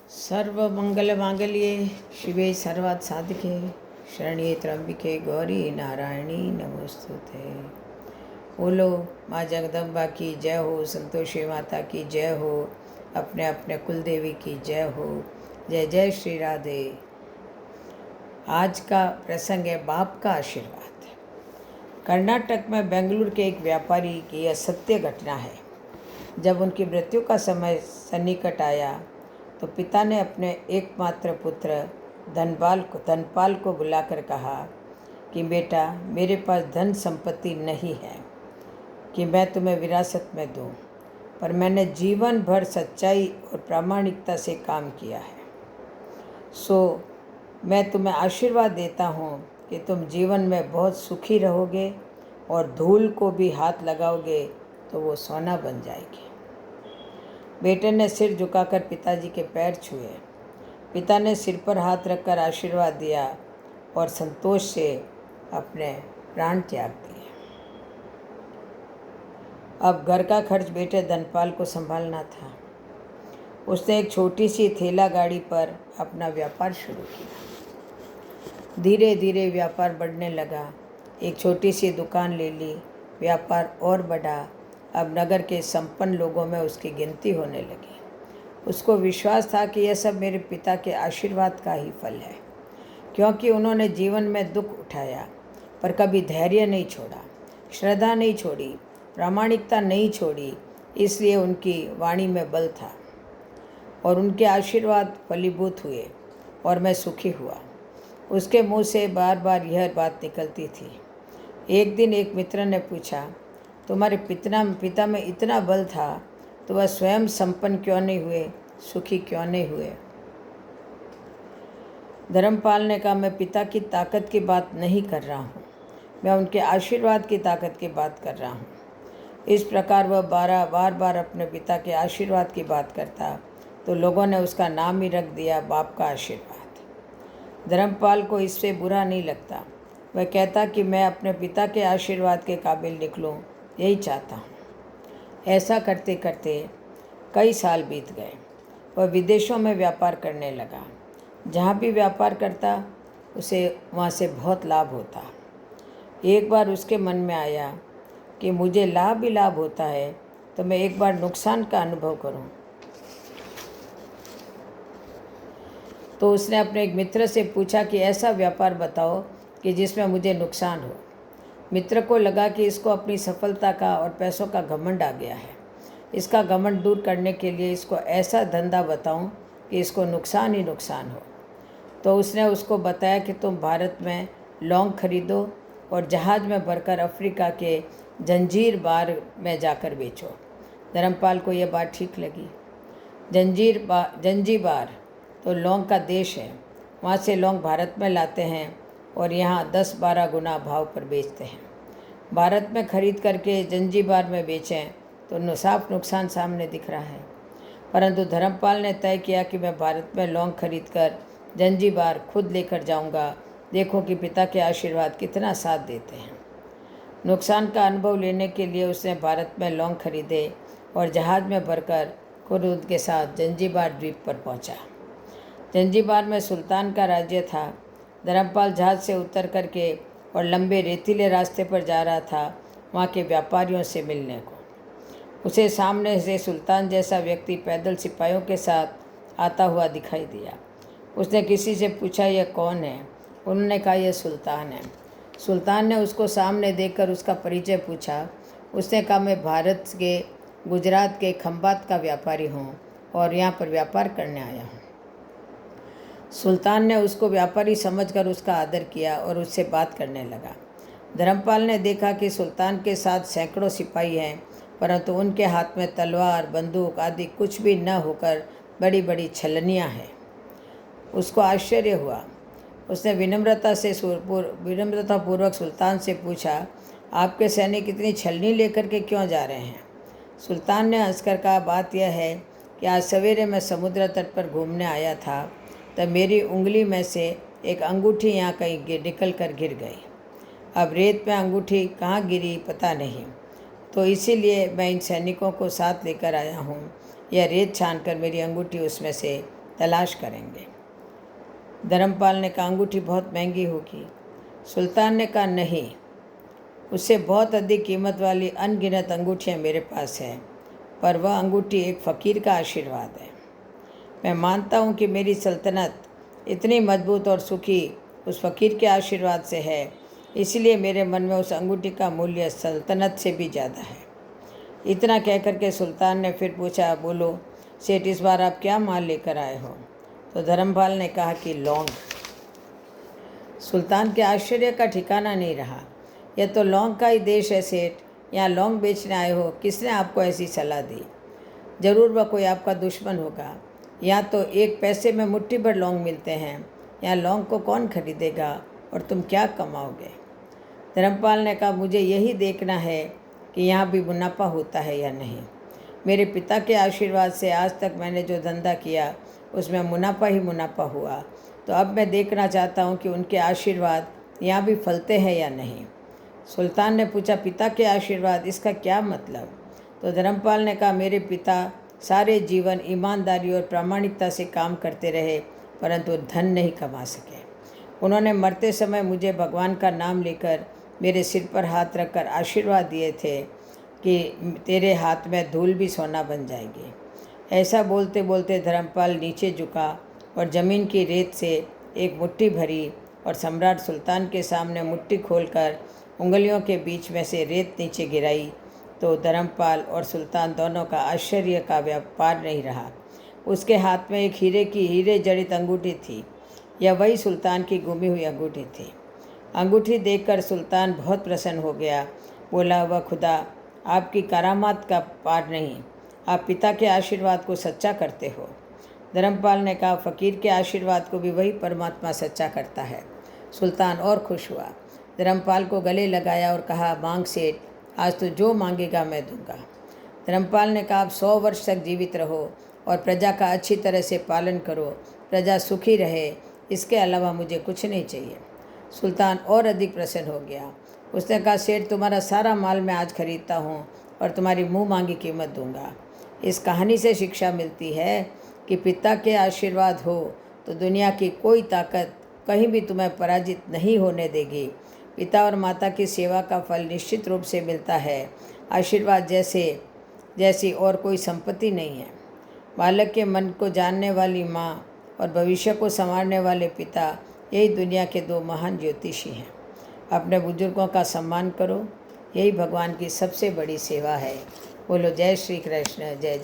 सर्वमंगलमांगल्ये शिवे सर्वार्थसाधिके शरण्ये त्र्यंबिके गौरी नारायणी नमोस्तुते। बोलो माँ जगदम्बा की जय हो, संतोषी माता की जय हो, अपने अपने कुलदेवी की जय हो। जय जय श्री राधे। आज का प्रसंग है बाप का आशीर्वाद। कर्नाटक में बेंगलुरु के एक व्यापारी की यह सत्य घटना है। जब उनकी मृत्यु का समय सन्निकट आया तो पिता ने अपने एकमात्र पुत्र धनपाल को बुलाकर कहा कि बेटा, मेरे पास धन संपत्ति नहीं है कि मैं तुम्हें विरासत में दूं, पर मैंने जीवन भर सच्चाई और प्रामाणिकता से काम किया है। सो मैं तुम्हें आशीर्वाद देता हूँ कि तुम जीवन में बहुत सुखी रहोगे और धूल को भी हाथ लगाओगे तो वो सोना बन जाएगी। बेटे ने सिर झुकाकर पिताजी के पैर छुए। पिता ने सिर पर हाथ रखकर आशीर्वाद दिया और संतोष से अपने प्राण त्याग दिए। अब घर का खर्च बेटे धनपाल को संभालना था। उसने एक छोटी सी ठेला गाड़ी पर अपना व्यापार शुरू किया। धीरे धीरे व्यापार बढ़ने लगा। एक छोटी सी दुकान ले ली। व्यापार और बढ़ा। अब नगर के संपन्न लोगों में उसकी गिनती होने लगी। उसको विश्वास था कि यह सब मेरे पिता के आशीर्वाद का ही फल है, क्योंकि उन्होंने जीवन में दुख उठाया पर कभी धैर्य नहीं छोड़ा, श्रद्धा नहीं छोड़ी, प्रामाणिकता नहीं छोड़ी। इसलिए उनकी वाणी में बल था और उनके आशीर्वाद फलीभूत हुए और मैं सुखी हुआ। उसके मुंह से बार बार यह बात निकलती थी। एक दिन एक मित्र ने पूछा, तुम्हारे पिता में इतना बल था तो वह स्वयं संपन्न क्यों नहीं हुए, सुखी क्यों नहीं हुए? धर्मपाल ने कहा, मैं पिता की ताकत की बात नहीं कर रहा हूँ, मैं उनके आशीर्वाद की ताकत की बात कर रहा हूँ। इस प्रकार वह बार बार अपने पिता के आशीर्वाद की बात करता तो लोगों ने उसका नाम ही रख दिया बाप का आशीर्वाद। धर्मपाल को इससे बुरा नहीं लगता। वह कहता कि मैं अपने पिता के आशीर्वाद के काबिल निकलूं, यही चाहता हूँ। ऐसा करते करते कई साल बीत गए। वह विदेशों में व्यापार करने लगा। जहाँ भी व्यापार करता उसे वहाँ से बहुत लाभ होता। एक बार उसके मन में आया कि मुझे लाभ ही लाभ होता है तो मैं एक बार नुकसान का अनुभव करूं। तो उसने अपने एक मित्र से पूछा कि ऐसा व्यापार बताओ कि जिसमें मुझे नुकसान हो। मित्र को लगा कि इसको अपनी सफलता का और पैसों का घमंड आ गया है। इसका घमंड दूर करने के लिए इसको ऐसा धंधा बताऊं कि इसको नुकसान ही नुकसान हो। तो उसने उसको बताया कि तुम भारत में लौंग खरीदो और जहाज़ में भरकर अफ्रीका के जंजीर बार में जाकर बेचो। धर्मपाल को यह बात ठीक लगी। जंजीबार तो लौंग का देश है। वहाँ से लौंग भारत में लाते हैं और यहाँ 10-12 गुना भाव पर बेचते हैं। भारत में खरीद करके जंजीबार में बेचें तो साफ नुकसान सामने दिख रहा है। परंतु धर्मपाल ने तय किया कि मैं भारत में लौंग खरीद कर जंजीबार खुद लेकर जाऊंगा। देखो कि पिता के आशीर्वाद कितना साथ देते हैं। नुकसान का अनुभव लेने के लिए उसने भारत में लौंग खरीदे और जहाज़ में भरकर खुद उनके साथ जंजीबार द्वीप पर पहुंचा। जंजीबार में सुल्तान का राज्य था। धर्मपाल जहाज़ से उतर करके और लंबे रेतीले रास्ते पर जा रहा था वहाँ के व्यापारियों से मिलने को। उसे सामने से सुल्तान जैसा व्यक्ति पैदल सिपाहियों के साथ आता हुआ दिखाई दिया। उसने किसी से पूछा, यह कौन है? उन्होंने कहा, यह सुल्तान है। सुल्तान ने उसको सामने देखकर उसका परिचय पूछा। उसने कहा, मैं भारत के गुजरात के खंभात का व्यापारी हूँ और यहाँ पर व्यापार करने आया हूँ। सुल्तान ने उसको व्यापारी समझकर उसका आदर किया और उससे बात करने लगा। धर्मपाल ने देखा कि सुल्तान के साथ सैकड़ों सिपाही हैं, परंतु उनके हाथ में तलवार, बंदूक आदि कुछ भी न होकर बड़ी बड़ी छलनियाँ हैं। उसको आश्चर्य हुआ। उसने विनम्रतापूर्वक सुल्तान से पूछा, आपके सैनिक इतनी छलनी लेकर के क्यों जा रहे हैं? सुल्तान ने हंसकर कहा, बात यह है कि आज सवेरे मैं समुद्र तट पर घूमने आया था तब मेरी उंगली में से एक अंगूठी यहाँ कहीं निकल कर गिर गई। अब रेत में अंगूठी कहाँ गिरी पता नहीं, तो इसीलिए मैं इन सैनिकों को साथ लेकर आया हूँ। यह रेत छानकर मेरी अंगूठी उसमें से तलाश करेंगे। धर्मपाल ने कहा अंगूठी बहुत महंगी होगी। सुल्तान ने कहा नहीं, उससे बहुत अधिक कीमत वाली अनगिनत अंगूठियाँ मेरे पास है, पर वह अंगूठी एक फ़कीर का आशीर्वाद है। मैं मानता हूँ कि मेरी सल्तनत इतनी मजबूत और सुखी उस फ़कीर के आशीर्वाद से है, इसलिए मेरे मन में उस अंगूठी का मूल्य सल्तनत से भी ज़्यादा है। इतना कहकर के सुल्तान ने फिर पूछा, बोलो सेठ, इस बार आप क्या माल लेकर आए हो? तो धर्मपाल ने कहा कि लौंग। सुल्तान के आश्चर्य का ठिकाना नहीं रहा। यह तो लौंग का ही देश है सेठ, यहाँ लौंग बेचने आए हो? किसने आपको ऐसी सलाह दी? ज़रूर वह कोई आपका दुश्मन होगा। यहाँ तो 1 पैसे में मुट्ठी भर लौंग मिलते हैं, यहाँ लौंग को कौन खरीदेगा और तुम क्या कमाओगे? धर्मपाल ने कहा मुझे यही देखना है कि यहाँ भी मुनाफा होता है या नहीं। मेरे पिता के आशीर्वाद से आज तक मैंने जो धंधा किया उसमें मुनाफा ही मुनाफा हुआ, तो अब मैं देखना चाहता हूँ कि उनके आशीर्वाद यहाँ भी फलते हैं या नहीं। सुल्तान ने पूछा पिता के आशीर्वाद, इसका क्या मतलब? तो धर्मपाल ने कहा मेरे पिता सारे जीवन ईमानदारी और प्रामाणिकता से काम करते रहे, परंतु धन नहीं कमा सके। उन्होंने मरते समय मुझे भगवान का नाम लेकर मेरे सिर पर हाथ रखकर आशीर्वाद दिए थे कि तेरे हाथ में धूल भी सोना बन जाएगी। ऐसा बोलते बोलते धर्मपाल नीचे झुका और ज़मीन की रेत से एक मुट्ठी भरी और सम्राट सुल्तान के सामने मुट्ठी खोलकर उंगलियों के बीच में से रेत नीचे गिराई। तो धर्मपाल और सुल्तान दोनों का आश्चर्य का व्यापार नहीं रहा। उसके हाथ में एक हीरे जड़ित अंगूठी थी। यह वही सुल्तान की गुमी हुई अंगूठी थी। अंगूठी देखकर सुल्तान बहुत प्रसन्न हो गया। बोला, वह खुदा, आपकी करामात का पार नहीं, आप पिता के आशीर्वाद को सच्चा करते हो। धर्मपाल ने कहा फ़कीर के आशीर्वाद को भी वही परमात्मा सच्चा करता है। सुल्तान और खुश हुआ, धर्मपाल को गले लगाया और कहा, मांग सेठ, आज तो जो मांगेगा मैं दूंगा। धर्मपाल ने कहा आप 100 वर्ष तक जीवित रहो और प्रजा का अच्छी तरह से पालन करो, प्रजा सुखी रहे, इसके अलावा मुझे कुछ नहीं चाहिए। सुल्तान और अधिक प्रसन्न हो गया। उसने कहा सेठ, तुम्हारा सारा माल मैं आज खरीदता हूँ और तुम्हारी मुँह मांगी कीमत दूंगा। इस कहानी से शिक्षा मिलती है कि पिता के आशीर्वाद हो तो दुनिया की कोई ताकत कहीं भी तुम्हें पराजित नहीं होने देगी। पिता और माता की सेवा का फल निश्चित रूप से मिलता है। आशीर्वाद जैसी और कोई संपत्ति नहीं है। बालक के मन को जानने वाली माँ और भविष्य को संवारने वाले पिता, यही दुनिया के 2 महान ज्योतिषी हैं। अपने बुजुर्गों का सम्मान करो, यही भगवान की सबसे बड़ी सेवा है। बोलो जय श्री कृष्ण, जय